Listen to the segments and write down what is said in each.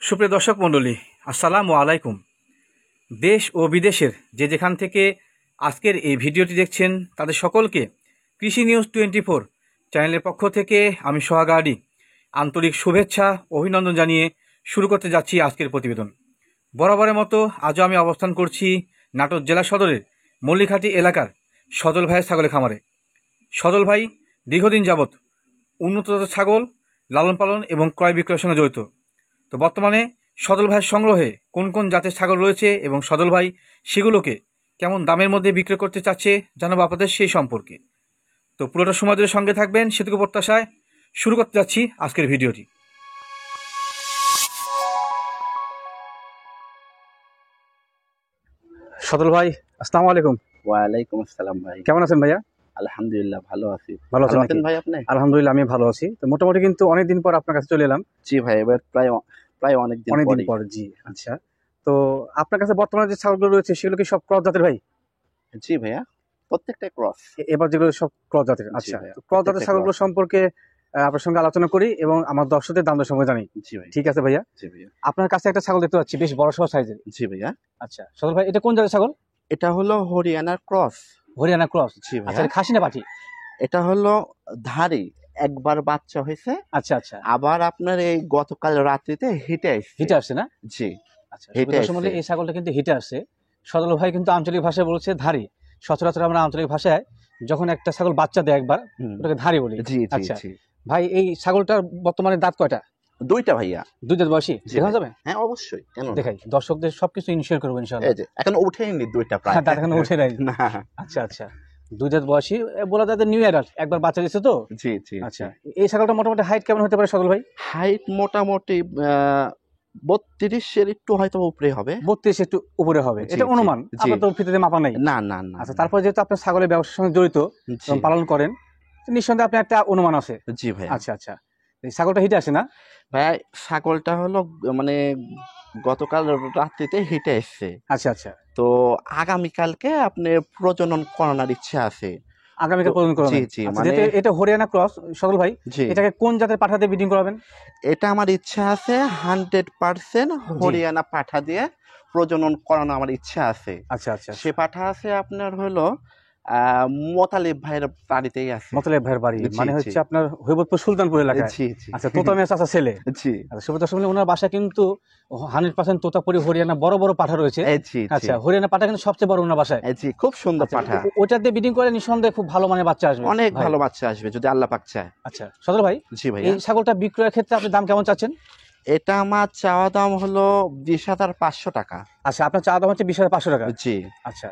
সুপ্রিয় দর্শক মণ্ডলী, আসসালামু আলাইকুম। দেশ ও বিদেশের যে যেখান থেকে আজকের এই ভিডিওটি দেখছেন তাদের সকলকে কৃষি নিউজ 24 চ্যানেলের পক্ষ থেকে আমি সোহাগাড়ি আন্তরিক শুভেচ্ছা অভিনন্দন জানিয়ে শুরু করতে যাচ্ছি আজকের প্রতিবেদন। বরাবরের মতো আজও আমি অবস্থান করছি নাটোর জেলা সদরের মল্লিকহাটি এলাকার সজল ভাইয়ের ছাগলের খামারে। সজল ভাই দীর্ঘদিন যাবৎ উন্নত জাতের ছাগল লালন পালন এবং ক্রয় বিক্রয়ের সঙ্গে জড়িত। তো বর্তমানে সজল ভাইয়ের সংগ্রহে কোন কোন জাতের ছাগল রয়েছে এবং সজল ভাই সেগুলোকে কেমন দামের মধ্যে বিক্রি করতে চাচ্ছে জানাবো আপনাদের সেই সম্পর্কে। তো পুরোটা সময় ধরে সঙ্গে থাকবেন সেটুকু প্রত্যাশায় শুরু করতে যাচ্ছি আজকের ভিডিওটি। সজল ভাই, আসসালামু আলাইকুম। ওয়ালাইকুম আসসালাম ভাই। কেমন আছেন ভাইয়া? আলহামদুলিল্লাহ ভালো আছি। ভালো আছেন নাকি? ভাই আপনি? আলহামদুলিল্লাহ আমি ভালো আছি। তো মোটামুটি কিন্তু অনেকদিন পর আপনার কাছে চলে এলাম। জি ভাই, এবার প্রায় অনেকদিন পর। জি আচ্ছা। তো আপনার কাছে বর্তমানে যে ছাগলগুলো রয়েছে সেগুলো কি সব ক্রস জাতের ভাই? জি ভাইয়া, প্রত্যেকটা ক্রস। এবার যেগুলো সব ক্রস জাতের। আচ্ছা, ক্রস জাতের ছাগলগুলো সম্পর্কে আপনার সঙ্গে আলোচনা করি এবং আমার দর্শকদের দাম দর সম্পর্কে জানি। জি ভাই। ঠিক আছে ভাইয়া? জি ভাইয়া। আপনার কাছে একটা ছাগল দেখতে পাচ্ছি বেশ বড় সড় সাইজের। জি ভাইয়া। আচ্ছা সজল ভাই, এটা কোন জাতের ছাগল? এটা হলো হরিয়ানার ক্রস। হরিয়ানা ক্রস। জি ভাইয়া। আচ্ছা, খাসি না পাঠি? এটা হলো ধারি, একবার বাচ্চা হয়েছে। আচ্ছা আচ্ছা। আবার আপনার এই গতকাল রাত্রিতে হিটে আসছে না? জি। আচ্ছা, এই ছাগলটা কিন্তু হিটে আসছে। সজল ভাই কিন্তু আঞ্চলিক ভাষায় বলছে ধারি। সচরাচর আমরা আঞ্চলিক ভাষায় যখন একটা ছাগল বাচ্চা দেয় একবার ওটাকে ধারি বলি। জি জি আচ্ছা জি। ভাই, এই ছাগলটার বর্তমানে দাঁত কয়টা? দুইটা ভাইয়া। দুই দাঁত বয়সী? দেখা যাবে? হ্যাঁ অবশ্যই, কেন না? দেখাই, দর্শকদের সবকিছু ইনশিওর করবো ইনশাআল্লাহ। এই যে এখন উঠেইনি দুইটা প্রায়। দাঁত এখনো উঠে নাই না। আচ্ছা আচ্ছা, দুই দাঁত বয়সী বলা যায় নিউ ইয়ার একবার বাচ্চা দিচ্ছে তো। জি জি। আচ্ছা, এই ছাগলটা মোটামুটি হাইট কেমন হতে পারে সজল ভাই? হাইট মোটামুটি 32-এর একটু হয়তো উপরে হবে। 32 একটু উপরে হবে, এটা অনুমান, আপনার তো ফিতে মাপা নাই। না না না। আচ্ছা, তারপর যেহেতু আপনার ছাগলের ব্যবসার সঙ্গে জড়িত এবং পালন করেন, নিঃসন্দেহে আপনার একটা অনুমান আছে। জি ভাই। আচ্ছা আচ্ছা, এই ছাগলটা হিটে আসে না ভাই? ছাগলটা হলো মানে গতকাল রাত্রিতে হিটে এসছে। আচ্ছা আচ্ছা। তো আগামীকালকে আপনি প্রজনন করানোর ইচ্ছা আছে। আগামীকাল প্রজনন করাবেন? জি জি। মানে এটা হরিয়ানা ক্রস সজল ভাই, এটাকে কোন জাতের পাঠা দিয়ে ব্রিডিং করাবেন? এটা আমার ইচ্ছা আছে 100% হরিয়ানা পাঠা দিয়ে প্রজনন করানো আমার ইচ্ছা আছে। আচ্ছা আচ্ছা। সে পাঠা আছে আপনার হলো মোতালেব ভাইয়ের বাড়িতেই আছে। মোতালেব ভাইয়ের বাড়ি মানে হচ্ছে আপনার হৈবতপুর সুলতানপুর এলাকায়? জি জি। আচ্ছা, তোতা মেয়ে চাচা ছেলে? জি। আচ্ছা, সুব্রত দর্শক ওনার বাসা কিন্তু 100% তোতাপুরি হরিয়ানা বড় বড় পাঠা রয়েছে। আচ্ছা, হরিয়ানা পাঠা কিন্তু সবচেয়ে বড় ওনার বাসায়। জি, খুব সুন্দর পাঠা। ওটা দিয়ে ব্রিডিং করে নিঃসন্দেহে খুব ভালো মানের বাচ্চা আসবে, অনেক ভালো বাচ্চা আসবে যদি আল্লাহ পাক চায়। আচ্ছা সদর ভাই। জি ভাই। এই ছাগলটা বিক্রয়ের ক্ষেত্রে আপনি দাম কেমন চাচ্ছেন? এটা আমার চাওয়া দাম হলো 20,500 টাকা। আচ্ছা, আপনার চাওয়া দাম হচ্ছে 20,500 টাকা? জি। আচ্ছা,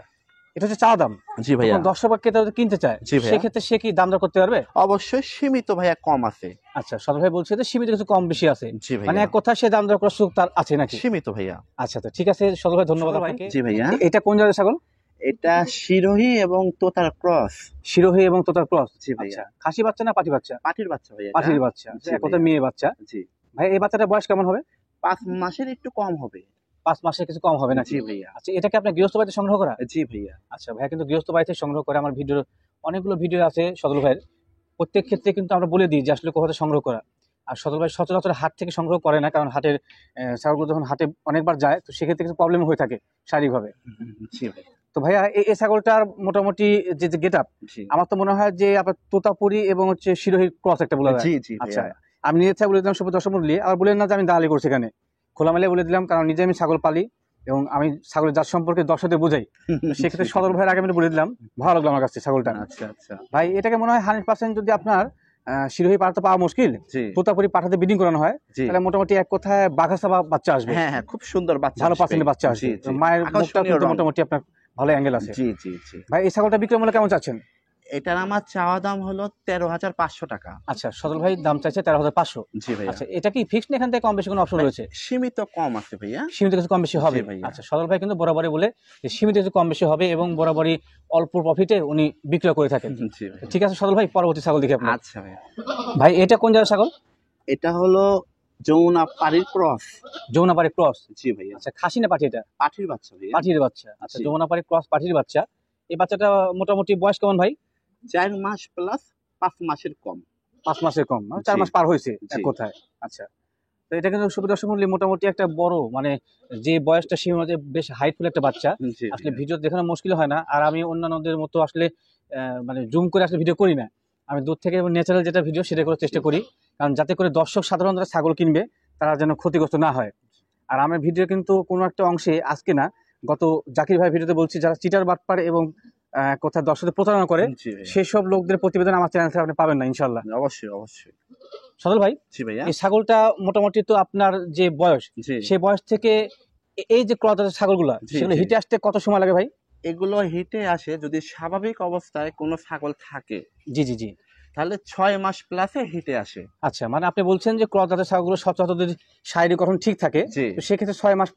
এটা হচ্ছে চাওয়া দাম। জি ভাইয়া। দর্শক বা ক্রেতা কিনতে চায়, সেক্ষেত্রে সে কি দাম দর করতে পারবে? অবশ্যই সীমিত ভাইয়া, কম আছে। আচ্ছা, সদর ভাই বলছে যে সীমিত কিছু কম বেশি আছে। জি ভাইয়া। মানে এক কথা সে দাম দর করার সুযোগ তার আছে নাকি? সীমিত ভাইয়া। আচ্ছা, তো ঠিক আছে সদর ভাই, ধন্যবাদ আপনাকে। জি ভাইয়া। এটা কোন জাতের ছাগল? এটা শিরোহী এবং তোতার ক্রস। শিরোহী এবং তোতার ক্রস? জি ভাইয়া। খাসি বাচ্চা না পাটি বাচ্চা? পাটির বাচ্চা ভাইয়া। পাটির বাচ্চা, এক কথা মেয়ে বাচ্চা। জি ভাই, এই বাচ্চাটার বয়স কেমন হবে? 5 মাসের একটু কম হবে। 5 মাসের কিছু কম হবে নাকি? জি ভাইয়া। আচ্ছা, এটা কি আপনার গৃহস্থ বাড়িতে সংগ্রহ করা? জি ভাইয়া। আচ্ছা, ভাইয়া কিন্তু গৃহস্থ বাড়িতে সংগ্রহ করে। আমার ভিডিওর অনেকগুলো ভিডিও আছে সদল ভাইয়ের, প্রত্যেক ক্ষেত্রে কিন্তু আমরা বলে দিই যে আসলে কোথাতে সংগ্রহ করা। আর সদল ভাই সচরাচর হাট থেকে সংগ্রহ করে না, কারণ হাটের ছাগলগুলো যখন হাটে অনেকবার যায় তো সেক্ষেত্রে কিছু প্রবলেম হয়ে থাকে শারীরিকভাবে। জি ভাই। তো ভাইয়া, এই ছাগলটার মোটামুটি যে গেট আপ, আমার তো মনে হয় যে আপনার তোতাপুরি এবং হচ্ছে শিরোহী ক্রস একটা বলা যায়। জি জি। আচ্ছা, আমি নিজের ছাগল বলে দিলাম সুব্রত দর্শক মণ্ডলী, আর বলেন না যে আমি দালালি করছি এখানে, খোলামেলা বলে দিলাম, কারণ নিজে আমি ছাগল পালি এবং আমি ছাগলের জাত সম্পর্কে দর্শকদের বোঝাই। সেক্ষেত্রে সদর ভাইয়ের আগে আমি বলে দিলাম, ভালো লাগলো আমার কাছে ছাগলটা। আচ্ছা আচ্ছা ভাই, এটাকে মনে হয় 100% যদি আপনার শিরোহী পাঠা পাওয়া মুশকিল, তোতাপুরি পাঠাতে ব্রিডিং করানো হয়, তাহলে মোটামুটি এক কথায় বাঘাসা বাচ্চা আসবে। হ্যাঁ হ্যাঁ, খুব সুন্দর বাচ্চা, ভালো পার্সেন্টের বাচ্চা আসবে। মায়ের মুখটা কিন্তু মোটামুটি আপনার ভালো অ্যাঙ্গেল আছে। জি জি জি। ভাই, এই ছাগলটা বিক্রয় মূল্য কেমন চাচ্ছেন? এটার আমার চাওয়া দাম হলো 13,500 টাকা। আচ্ছা, সদল ভাই দাম চাইছে 13,500। জি ভাইয়া। আচ্ছা, এটা কি ফিক্সড, এখান থেকে কম বেশি কোনো অপশন রয়েছে? সীমিত কম আছে ভাইয়া। সীমিত কিছু কম বেশি হবে? আচ্ছা, সদল ভাই কিন্তু বরাবরই বলে যে সীমিত কিছু কম বেশি হবে এবং বরাবরই অল্প প্রফিটে উনি বিক্রয় করে থাকেন। ঠিক আছে সদল ভাই, পরবর্তী ছাগল দেখি আপনি। আচ্ছা ভাইয়া। ভাই, এটা কোন জাতের ছাগল? এটা হলো যমুনাপাড়ির ক্রস। যমুনাপাড়ি ক্রস? জি ভাইয়া। আচ্ছা, খাসি না পাঠি? এটা পাঠির বাচ্চা ভাইয়া। পাঠির বাচ্চা। আচ্ছা, যমুনাপাড়ি ক্রস পাঠির বাচ্চা। এই বাচ্চাটা মোটামুটি বয়স কেমন ভাই? 4 মাস প্লাস 5 মাসের কম। 5 মাসের কম, 4 মাস পার হয়েছে এক কথায়। আচ্ছা, তো এটা কিন্তু সুবিধা দর্শক মণ্ডলী মোটামুটি একটা বড় মানে যে বয়সটা সেই অনুযায়ী বেশ হাইটফুল একটা বাচ্চা। জি আসলে ভাইয়া। ভিডিও দেখানো মুশকিল হয় না, আর আমি অন্যান্যদের মতো আসলে মানে জুম করে আসলে ভিডিও করি না। আমি দূর থেকে ন্যাচারাল যেটা ভিডিও সেটা করার চেষ্টা করি, কারণ যাতে করে দর্শক সাধারণ যারা ছাগল কিনবে তারা যেন ক্ষতিগ্রস্ত না হয়। আর আমার ভিডিও কিন্তু কোনো একটা অংশে আজকে না, গত জাকির ভাই ভিডিওতে বলছি যারা চিটার বাটপার এবং কোথায় দর্শকদের প্রতারণা করে জি ভাইয়া। সেই সব লোকদের প্রতিবেদন আমার চ্যানেল থেকে আপনি পাবেন না ইনশাল্লাহ। অবশ্যই অবশ্যই। সদল ভাই, জি ভাইয়া। এই ছাগলটা মোটামুটি তো আপনার যে বয়স জি সেই বয়স থেকে এই যে ক্রস জাতের ছাগলগুলো জি, সেগুলো জি। হিটে আসতে কত সময় লাগে ভাই? এগুলো হিটে আসে যদি স্বাভাবিক অবস্থায় কোনো ছাগল থাকে, জি জি জি। তাহলে 6 মাস প্লাসে হিটে আসে। আচ্ছা, মানে আপনি বলছেন যে ক্রস জাতের ছাগলগুলো সচরাচর যদি শারীরিক গঠন ঠিক থাকে জি তো সেক্ষেত্রে 6 মাস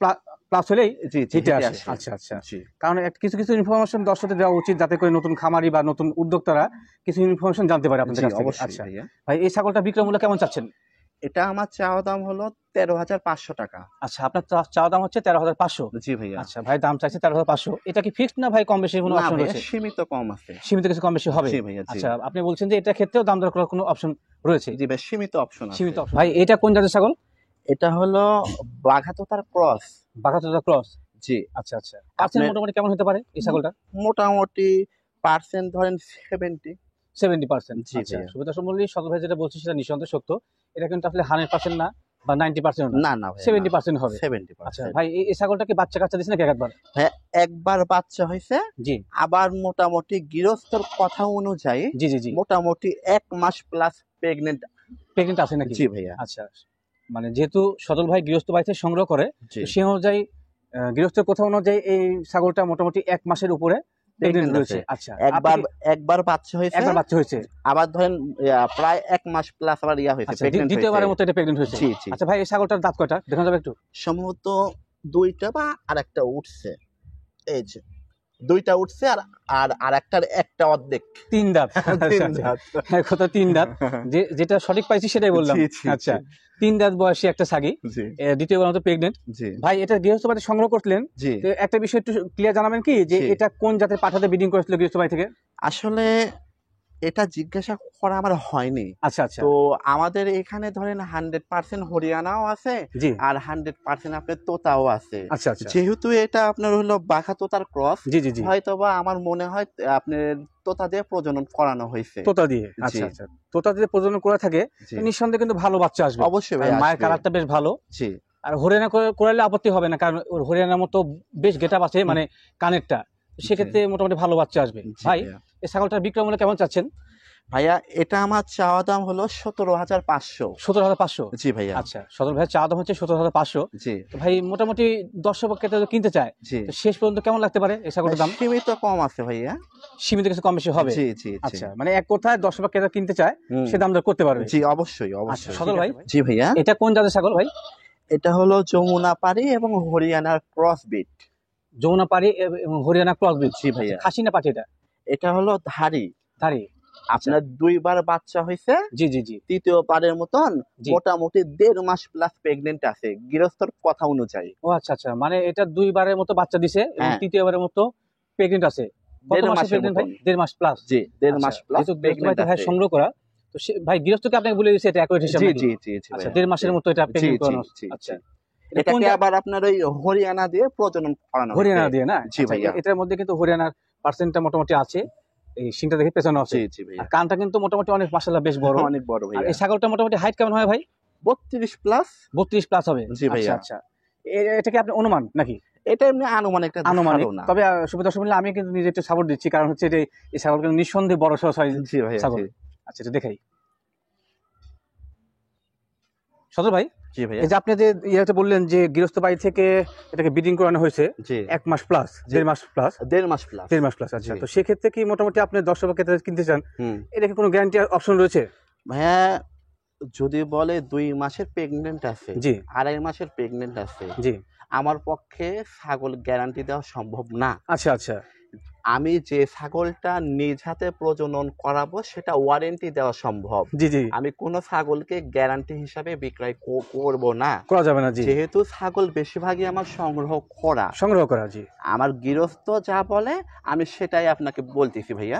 প্লাস হলেই জি জি, হিটে হিটে আসে। আসে। আচ্ছা আচ্ছা। জি কারণ কিছু কিছু ইনফরমেশন দর্শকদের দেওয়া উচিত যাতে করে নতুন খামারি বা নতুন উদ্যোক্তারা কিছু ইনফরমেশন জানতে পারে আপনাদের জি কাছ থেকে। অবশ্যই আচ্ছা ভাইয়া। ভাই, এই ছাগলটা বিক্রয় মূল্য কেমন চাচ্ছেন? এটা আমার চাওয়া দাম হলো 13,500 টাকা। আচ্ছা, আপনার চাওয়া দাম হচ্ছে 13,500। জি ভাইয়া। আচ্ছা ভাই, দাম চাইছে 13,500। এটা কি ফিক্সড না ভাই কম বেশি কোনো না অপশন ভাইয়া, রয়েছে? সীমিত কম আছে। সীমিত কিছু কম বেশি হবে। জি ভাইয়া, জি। আচ্ছা, আপনি বলছেন যে এটা ক্ষেত্রেও দাম দর করার কোনো অপশন রয়েছে? জি ভাই, সীমিত অপশন আছে। সীমিত option। ভাই, এটা কোন জাতের ছাগল? এটা হলো বাঘাতোতার ক্রস। বাঘাতোতা ক্রস। জি। আচ্ছা আচ্ছা। পার্সেন্ট আপনার মোটামুটি কেমন হতে পারে এই ছাগলটা? মোটামুটি পার্সেন্ট ধরেন 70। 70%। জি আচ্ছা, ভাইয়া। সুবিধা সম্বন্ধে সদর ভাই যেটা বলছি সেটা নিঃসন্দেহে সত্য। এটা কিন্তু আসলে 100% না বা 90% না, না না ভাইয়া, 70% হবে। 70%। আচ্ছা ভাই, এই ছাগলটা কি বাচ্চা কাচ্চা দিছে নাকি একবার? ভাইয়া, একবার বাচ্চা হয়েছে। জি আবার মোটামুটি গৃহস্থর কথা অনুযায়ী জি জি জি। মোটামুটি 1 মাস প্লাস প্রেগনেন্ট। প্রেগনেন্ট আছে নাকি? জি ভাইয়া। আচ্ছা, মানে যেহেতু সদল ভাই গৃহস্থ বাড়ি থেকে সংগ্রহ করে জি। তো সেই অনুযায়ী গৃহস্থের কথা অনুযায়ী এই ছাগলটা মোটামুটি 1 মাসের উপরে প্রেগনেন্ট Pregnant রয়েছে। আছে। আচ্ছা, একবার বাচ্চা হয়েছে। একবার বাচ্চা হয়েছে। আবার ধরেন প্রায় 1 মাস প্লাস আবার হয়েছে, আচ্ছা, প্রেগনেন্ট দ্বিতীয়বারের হয়েছে। মতো এটা প্রেগনেন্ট হয়েছে। জি জি। আচ্ছা ভাই, এই ছাগলটার দাঁত কয়টা দেখা যাবে একটু? সম্ভবত 2টা বা আরেকটা উঠছে। এই যে 2টা উঠছে আর আর আরেকটার একটা অর্ধেক। 3 দাঁত। তিন আচ্ছা, আচ্ছা। দাঁত। হ্যাঁ, কথা 3 দাঁত। যেটা সঠিক পাইছি সেটাই বললাম। জি, জি, আচ্ছা, জি। 3 দাঁত বয়সী একটা ছাগি, জি দ্বিতীয়বার মতো প্রেগনেন্ট। জি ভাই, এটা গৃহস্থ বাড়ি সংগ্রহ করলেন, জি। তো একটা বিষয় একটু ক্লিয়ার জানাবেন কি যে জি। এটা কোন জাতের পাঠাতে ব্রিডিং করেছিল গৃহস্থ বাড়ি থেকে? আসলে এটা জিজ্ঞাসা করা আমার হয়নি। আচ্ছা আচ্ছা। তো আমাদের এখানে ধরেন 100% হরিয়ানাও আছে জি। আর 100% আপনার তোতাও আছে। আচ্ছা আচ্ছা। যেহেতু এটা আপনার হলো বাঘা তোতার ক্রস, জি জি জি। হয়তোবা আমার মনে হয় আপনার তোতা দিয়ে প্রজনন করানো হয়েছে। তোতা দিয়ে। জি। আচ্ছা আচ্ছা। তোতা দিয়ে প্রজনন করে থাকে জি। তো নিঃসন্দেহে কিন্তু ভালো বাচ্চা আসবে। অবশ্যই ভাই, আর মায়ের আসবে। কালারটা বেশ ভালো। জি আর হরিয়ানা করালে আপত্তি হবে না, কারণ ওর হরিয়ানার মতো বেশ গেটআপ আছে, মানে কানেরটা, সেক্ষেত্রে মোটামুটি ভালো বাচ্চা আসবে। জি ভাই, ভাইয়া। এই ছাগলটার বিক্রয় মূল্য কেমন চাচ্ছেন? ভাইয়া, এটা আমার চাওয়া দাম হলো 17,500। 17,500। জি ভাইয়া। আচ্ছা, সদর ভাইয়ের চা দাম হচ্ছে 17,500। জি তো ভাই, মোটামুটি দর্শক ক্রেতা যদি কিনতে চায় জি। তো শেষ পর্যন্ত কেমন লাগতে পারে এই ছাগলটার দাম? সীমিত কম আছে ভাইয়া। সীমিত কিছু কম বেশি হবে। জি জি জি। আচ্ছা, মানে এক কথায় দর্শক ক্রেতা কিনতে চায় হুম। সে দাম দর করতে পারবে। জি অবশ্যই আচ্ছা, অবশ্যই। সদর ভাই, জি ভাইয়া। এটা কোন জাতের ছাগল ভাই? এটা হলো যমুনা পাড়ি এবং হরিয়ানার ক্রস বিট। যমুনা পাড়ি এবং হরিয়ানা ক্রস ব্রিড। জি ভাইয়া। খাসি না পাঠি এটা? এটা হলো ধারি। ধারি। আপনার 2বার বাচ্চা হয়েছে। জি জি জি। তৃতীয়বারের মতন জি। মোটামুটি 1.5 মাস প্লাস প্রেগনেন্ট আছে গৃহস্থর কথা অনুযায়ী। ও আচ্ছা আচ্ছা, মানে এটা 2বারের মতো বাচ্চা দিছে এবং হ্যাঁ। তৃতীয়বারের মতো প্রেগনেন্ট আছে। কত 1.5 মাসে মাসের প্রেগনেন্ট ভাই? মতন। 1.5 মাস প্লাস। জি 1.5 আচ্ছা, মাস প্লাস যেহেতু গৃহস্থ প্রেগনেন্ট বাড়িতে ভাই আছে। সংগ্রহ করা, তো ভাই গৃহস্থকে আপনাকে বলে দিয়েছে এটা অ্যাকুরেট হিসাব জি নাকি? জি জি জি আচ্ছা, ভাইয়া। 1.5 মাসের মতো এটা জি প্রেগনেন্ট জি করানো। জি আচ্ছা, জি। এটা কোন এটাকে আবার আপনার ওই হরিয়ানা দিয়ে প্রজনন করানো হরিয়ানা হয়েছে। দিয়ে না? জি আচ্ছা, ভাইয়া। এটার মধ্যে কিন্তু হরিয়ানার পার্সেন্টটা মোটামুটি আছে। এই সিংটা দেখে পেছনে আছে। জি জি ভাইয়া। আর কানটা কিন্তু মোটামুটি অনেক মাশাআল্লাহ বেশ বড়। অনেক বড় আর ভাইয়া। এই ছাগলটা মোটামুটি হাইট কেমন হয় ভাই? 32 প্লাস। 32 প্লাস হবে। জি ভাইয়া। আচ্ছা আচ্ছা। এটা কি আপনি অনুমান নাকি? এটা এমনি আনুমানিক একটা আনুমানিক। ধারণা। তবে সুবিধা দর্শক মিলে আমি কিন্তু নিজে একটু সাপোর্ট দিচ্ছি, কারণ হচ্ছে যে এই ছাগল কিন্তু নিঃসন্দেহে বড় সড় সাইজ জি ভাইয়া। ছাগল। জি। আচ্ছা, এটা দেখাই। সদর ভাই, জি ভাইয়া। এই যে আপনি যে ইয়েতে বললেন যে গৃহস্থ বাড়ি থেকে এটাকে ব্রিডিং করানো হয়েছে জি 1 মাস প্লাস, জি। 1.5 মাস প্লাস। 1.5 মাস প্লাস। 1.5 মাস প্লাস। আচ্ছা, জি। তো সেক্ষেত্রে কি মোটামুটি আপনি দর্শক ক্রেতা কিনতে চান, হুম। এটা কি কোনো গ্যারান্টি অপশন রয়েছে? ভাইয়া, যদি বলে 2 মাসের প্রেগনেন্ট আছে, জি 2.5 মাসের প্রেগনেন্ট আছে, জি। আমার পক্ষে ছাগল গ্যারান্টি দেওয়া সম্ভব না। আচ্ছা আচ্ছা। আমি যে ছাগলটা নিজ হাতে প্রজনন করাবো সেটা ওয়ারেন্টি দেওয়া সম্ভব। জি জি। আমি কোনো ছাগলকে গ্যারান্টি হিসাবে বিক্রয় করব না। করা যাবে না। জি, যেহেতু ছাগল বেশিরভাগই আমার সংগ্রহ করা, সংগ্রহ করা। জি। আমার গৃহস্থ যা বলে আমি সেটাই আপনাকে বলতেছি ভাইয়া।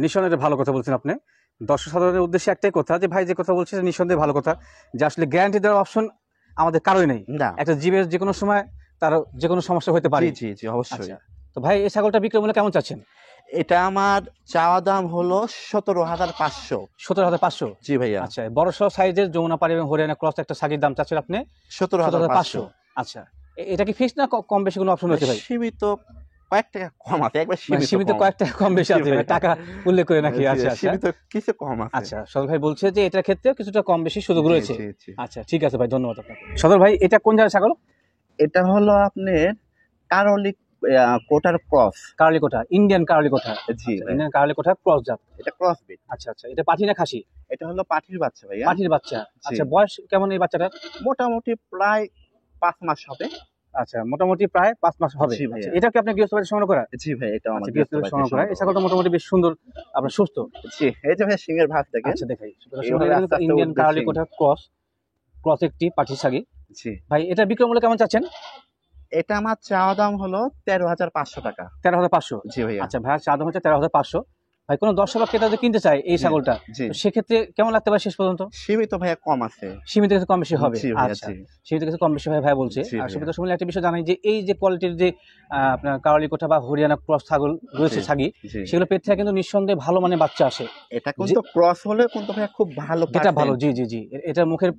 নিঃসন্দেহে এটা ভালো কথা বলছেন আপনি। দর্শক সাধারণের উদ্দেশ্যে একটাই কথা যে ভাই যে কথা বলছে সেটা নিঃসন্দেহে ভালো কথা, যে আসলে গ্যারান্টি দেওয়ার অপশন আমাদের কারোই নেই। না। একটা জীবের যে কোনো সময় তার যে কোনো সমস্যা হতে পারে। জি জি জি অবশ্যই। আচ্ছা, তো ভাই এই ছাগলটা বিক্রয় মূল্য কেমন চাচ্ছেন? এটা আমার চাওয়া দাম হলো 17,500। 17,500। জি ভাইয়া। আচ্ছা, বড় সড় সাইজের যমুনা পাড়ি এবং হরিয়ানা ক্রস একটা ছাগির দাম চাচ্ছেন আপনি 17,500। 17,500। আচ্ছা, এটা কি ফিক্স না কম বেশি কোনো অপশন রয়েছে ভাই? সীমিত কয়েক টাকা কম আছে, একবার মানে সীমিত সীমিত কম। কয়েক টাকা কম বেশি জি আছে, ভাইয়া। টাকা উল্লেখ করে নাকি? জি, আচ্ছা আচ্ছা সীমিত কিছু কম আছে। আচ্ছা, সদর ভাই বলছে যে এটার ক্ষেত্রে কিছুটা কম বেশি সুযোগ জি, রয়েছে। জি, জি। আচ্ছা, ঠিক আছে ভাই, ধন্যবাদ আপনাকে। সদর ভাই, এটা কোন জাতের ছাগল? এটা হলো আপনার কারলিক কোটার ক্রস। কার্লি কোঠা, ইন্ডিয়ান কার্লি কোঠা। জি ভাই। ইন্ডিয়ান কার্লি কোঠা ক্রস জাত। এটা ক্রস বিট। আচ্ছা আচ্ছা, এটা পাঠি না খাসি? এটা হলো পাঠির বাচ্চা ভাইয়া। পাঠির বাচ্চা। জি। আচ্ছা, বয়স কেমন এই বাচ্চাটার? মোটামুটি প্রায় 5 মাস হবে। আচ্ছা, মোটামুটি প্রায় 5 মাস হবে। জি ভাইয়া। আচ্ছা, এটা কি আপনি গৃহস্থ বাড়িতে সংগ্রহ করা? জি ভাই, এটা আমার আচ্ছা, গৃহস্থ বাড়িতে সংগ্রহ করা। এই ছাগলটা মোটামুটি বেশ সুন্দর, আপনার সুস্থ। জি, এই যে ভাই সিংহের ভাগ দেখেন। আচ্ছা, দেখাই এইভাবে আস্তে আস্তে ইন্ডিয়ান উঠবে কার্লি সিং। কোঠা ক্রস, ক্রস একটি পাঠি ছাগি। জি। ভাই এটা বিক্রয় মূল্য কেমন চাচ্ছেন? এটা আমার চাওয়া দাম হলো 13,500 টাকা। 13,500। জি ভাইয়া। আচ্ছা ভাই, চা দাম হচ্ছে 13,500। ভাই কোনো দর্শক বা ক্রেতা যদি কিনতে চায় এই ছাগলটা, জি। তো সেক্ষেত্রে কেমন লাগতে পারে শেষ পর্যন্ত? সীমিত ভাইয়া কম আছে। সীমিত কিছু কম বেশি হবে। জি ভাইয়া, আচ্ছা, জি। সীমিত কিছু কম বেশি ভাই বলছে। জি আর ভাইয়া। সীমিত সময় একটা বিষয় জানাই যে এই যে কোয়ালিটির যে আপনার কারলি কোঠা বা হরিয়ানা ক্রস ছাগল রয়েছে জি, ছাগি, জি। সেগুলো পেট থেকে কিন্তু নিঃসন্দেহে ভালো মানের বাচ্চা আসে। এটা কিন্তু ক্রস হলে কিন্তু ভাইয়া খুব ভালো এটা ভালো, percent। জি জি জি, এটা মুখের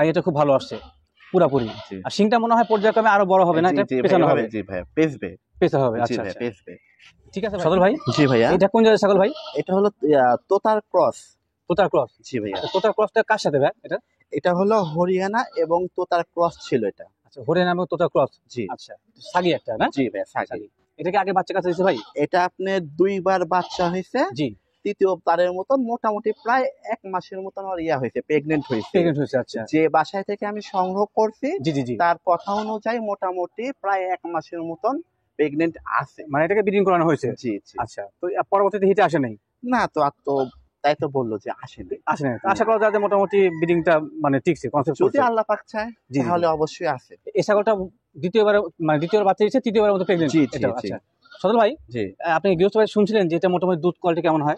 এটা খুব ভালো আসছে পুরাপুরি। জি। আর শিংটা মনে হয় পর্যায়ক্রমে আরো বড় হবে না, জি, এটা জি পেছানো ভাইয়া, হবে। জি ভাইয়া, পেছবে। পেছানো হবে। জি আচ্ছা ভাইয়া, আচ্ছা, পেছবে। ঠিক আছে সদর ভাই। জি ভাইয়া। এটা কোন জাতের ছাগল ভাই? এটা হলো তোতার ক্রস। তোতার ক্রস। জি ভাইয়া। তোতার ক্রসটা কার সাথে ভাই এটা? এটা হলো হরিয়ানা এবং তোতার ক্রস ছিল এটা। আচ্ছা, হরিয়ানা এবং তোতার ক্রস। জি। আচ্ছা, ছাগি একটা না? জি ভাইয়া, সাগি। ছাগি। এটা কি আগে বাচ্চা কাছে দিয়েছে ভাই? এটা আপনার 2 বার বাচ্চা হয়েছে। জি। তৃতীয় বারের মতন মোটামুটি প্রায় 1 মাসের মতন আর হয়েছে, প্রেগনেন্ট হয়েছে। প্রেগনেন্ট হয়েছে। আচ্ছা, যে বাসায় থেকে আমি সংগ্রহ করছি জি জি জি, তার কথা অনুযায়ী মোটামুটি প্রায় 1 মাসের মতন প্রেগনেন্ট আছে। মানে এটাকে ব্রিডিং করানো হয়েছে। জি জি। আচ্ছা, তো পরবর্তীতে হিটে আসে নাই? না তো আর তো তাই তো বললো যে আসেনি। আসে নাই, তো আশা করা যায় যে মোটামুটি ব্রিডিংটা মানে ঠিকছে, কনসেপ্ট যদি করছে। আল্লাহ পাক চায় জি, জি, তাহলে জি। অবশ্যই আছে। এই ছাগলটা দ্বিতীয়বার মানে দ্বিতীয়বার বাচ্চা দিয়েছে, তৃতীয়বারের মতো প্রেগনেন্ট। জি জি এটা জি আচ্ছা। সদর ভাই, জি। আপনি গৃহস্থ ভাই শুনছিলেন যে এটা মোটামুটি দুধ কোয়ালিটি কেমন হয়?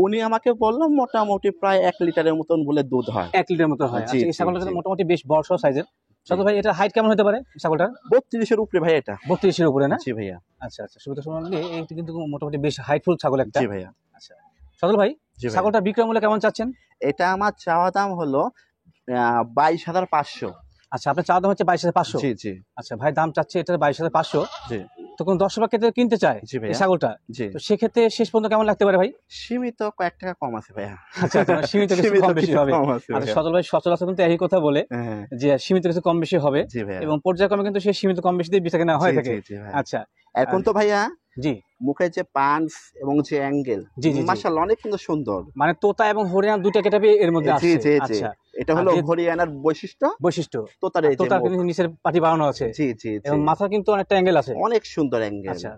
উনি আমাকে বললো মোটামুটি প্রায় 1 লিটারের মতন বলে দুধ হয়। 1 লিটার মতো হয়। জি আচ্ছা, এই জি ছাগলটা জি। মোটামুটি বেশ বড় সাইজের। সদর ভাই, এটা হাইট কেমন হতে পারে ছাগলটার? 32 এর উপরে ভাই এটা। 32 এর উপরে না? জি ভাইয়া। আচ্ছা আচ্ছা, সুবিধা শুনলে এইটা কিন্তু মোটামুটি বেশ হাইটফুল ছাগল একটা। জি ভাইয়া। আচ্ছা, সদর ভাই, জি ভাইয়া। ছাগলটা বিক্রয় মূল্য কেমন চাচ্ছেন? এটা আমার চাওয়া দাম হলো 22,500। আচ্ছা, আপনার চাওয়া দাম হচ্ছে 22,500। জি জি আচ্ছা ভাই, দাম চাচ্ছে এটা 22,500। জি তো কোন দর্শক বা ক্রেতা কিনতে চায় জি এই ভাইয়া। ছাগলটা, জি। তো সেক্ষেত্রে শেষ পর্যন্ত কেমন লাগতে পারে ভাই? সীমিত কয়েক টাকা কম আছে ভাইয়া। আচ্ছা আচ্ছা, মানে সীমিত কিছু কম বেশি হবে। কম আছে আচ্ছা, ভাইয়া। সজল ভাই সচরাচর কিন্তু একই কথা বলে হ্যাঁ। যে সীমিত কিছু কম বেশি হবে, জি ভাইয়া। এবং পর্যায়ক্রমে কিন্তু সেই সীমিত কম বেশি দিয়ে বেচা কেনা হয়ে জি, থাকে। জি, জি ভাইয়া। আচ্ছা, এখন তো ভাইয়া জি মুখের যে পাঞ্চ এবং যে অ্যাঙ্গেল জি জি জি। মাশাআল্লাহ অনেক কিন্তু সুন্দর। মানে তোতা এবং হরিয়ানা দুইটা কেটাবি এর মধ্যে জি আসছে। জি জি। আচ্ছা, এটা হলো আর যে- হরিয়ানার বৈশিষ্ট্য, বৈশিষ্ট্য তোতার এই যে তোতার মুখ। কিন্তু নিচের পাটি বাড়ানো আছে, জি জি জি। এবং মাথা কিন্তু অনেকটা অ্যাঙ্গেল আছে। অনেক সুন্দর অ্যাঙ্গেল। আচ্ছা,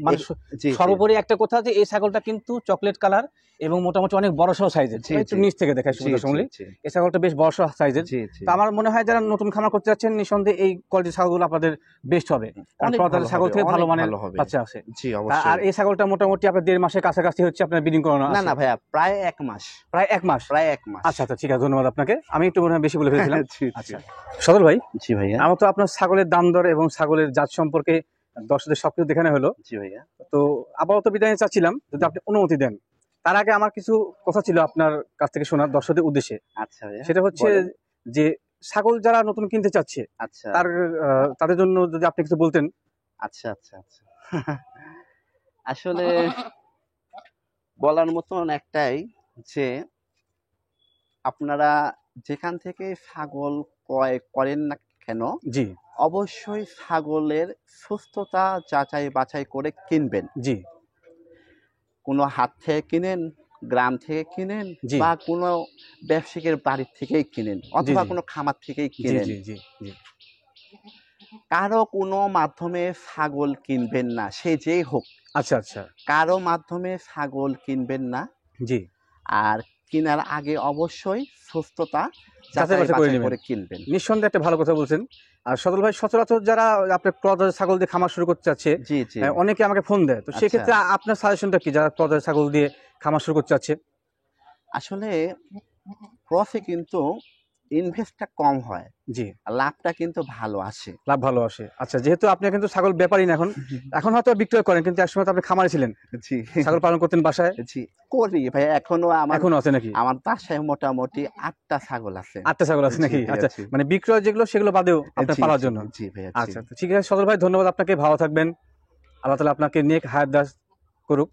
মানে জি জি। সর্বোপরি একটা কথা যে এই ছাগলটা কিন্তু চকলেট কালার এবং মোটামুটি অনেক বড় সহ সাইজের। জি, একটু জি। নিচ থেকে দেখায় জি, সুবিধা জি, শুনলে জি। এই ছাগলটা বেশ বড় সহ সাইজের। জি জি। তো আমার মনে হয় যারা নতুন খামার করতে যাচ্ছেন নিঃসন্দেহে এই কোয়ালিটির ছাগলগুলো আপনাদের বেস্ট হবে, কারণ অনেক প্রজাতির ভালো ছাগল হবে, থেকে ভালো অনেক মানের ভালো হবে। বাচ্চা আছে। জি আর অবশ্যই। এই ছাগলটা মোটামুটি আপনার 1.5 মাসের কাছাকাছি হচ্ছে আপনার ব্রিডিং করানো না আছে। না ভাইয়া, প্রায় 1 মাস। প্রায় 1 মাস। প্রায় 1 মাস। আচ্ছা আচ্ছা, ঠিক আছে, ধন্যবাদ আপনাকে। আমি একটু মনে হয় বেশি বলে ফেলেছিলাম। জি, জি। আচ্ছা, সদর ভাই, জি ভাইয়া। আমার তো আপনার ছাগলের দাম দর এবং ছাগলের জাত সম্পর্কে দর্শকদের সবকিছু দেখানো হলো। জি ভাইয়া। তো আপাতত বিদায় নিতে চাচ্ছিলাম, যদি আপনি অনুমতি দেন। তার আগে আমার কিছু কথা ছিল আপনার কাছ থেকে শোনার দর্শকদের উদ্দেশ্যে। আচ্ছা ভাইয়া। সেটা হচ্ছে বলেন। যে ছাগল যারা নতুন কিনতে চাচ্ছে আচ্ছা তাদের জন্য যদি আপনি কিছু বলতেন। আচ্ছা আচ্ছা আচ্ছা। আসলে বলার মতন একটাই যে আপনারা যেখান থেকে ছাগল ক্রয় করেন না কেন জি অবশ্যই ছাগলের সুস্থতা যাচাই বাছাই করে কিনবেন। জি কোনো হাট থেকে কিনেন, গ্রাম থেকে কিনেন, জি বা কোনো ব্যবসায়িকের বাড়ির থেকেই কিনেন, অথবা জি। কোনো খামার থেকেই জি কিনেন, জি জি জি কারো কোনো মাধ্যমে ছাগল কিনবেন না, সে যেই হোক। আচ্ছা আচ্ছা, কারো মাধ্যমে ছাগল কিনবেন না। জি আর কেনার আগে অবশ্যই সুস্থতা যাচাই যাচাই বাছাই করে বাছাই নেবেন। করে কিনবেন। নিঃসন্দেহে একটা ভালো কথা বলছেন। আর সদল ভাই, সচরাচর যারা আপনার ক্রস ছাগল দিয়ে খামার শুরু করতে চাচ্ছে, জি জি। অনেকে আমাকে ফোন দেয়, তো আচ্ছা। সেক্ষেত্রে আপনার সাজেশনটা কি যারা ক্রস ছাগল দিয়ে খামার শুরু করতে চাচ্ছে? আসলে ক্রসে কিন্তু ইনভেস্টটা কম হয়, জি, লাভটা কিন্তু ভালো আসে। লাভ ভালো আসে। আচ্ছা, যেহেতু আপনি কিন্তু ছাগল ব্যাপারী না এখন, এখন হয়তো বিক্রয় করেন, কিন্তু একসময় তো আপনি খামারে ছিলেন, জি ছাগল পালন করতেন বাসায়, জি করি ভাই, এখনো এখনো আছে নাকি? আমার বাসায় মোটামুটি 8টা ছাগল আছে। 8টা ছাগল আছে জি নাকি? ভাইয়া, আচ্ছা, জি মানে বিক্রয় যেগুলো সেগুলো বাদেও আপনার জি পালার জি জন্য। জি ভাইয়া, জি। আচ্ছা, তো ঠিক আছে সদর ভাই, ধন্যবাদ আপনাকে, ভালো থাকবেন, আল্লাহ তাআলা আপনাকে নেক হায়াত দারাজ করুক।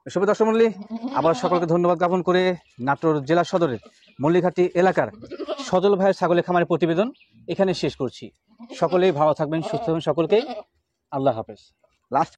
শুভ দর্শক মণ্ডলী, আবার সকলকে ধন্যবাদ জ্ঞাপন করে নাটোর জেলা সদরের মল্লিঘাটি এলাকার সজল ভাইয়ের ছাগলের খামারের প্রতিবেদন এখানে শেষ করছি। সকলেই ভালো থাকবেন, সুস্থ থাকবেন, সকলকে আল্লাহ হাফেজ। লাস্ট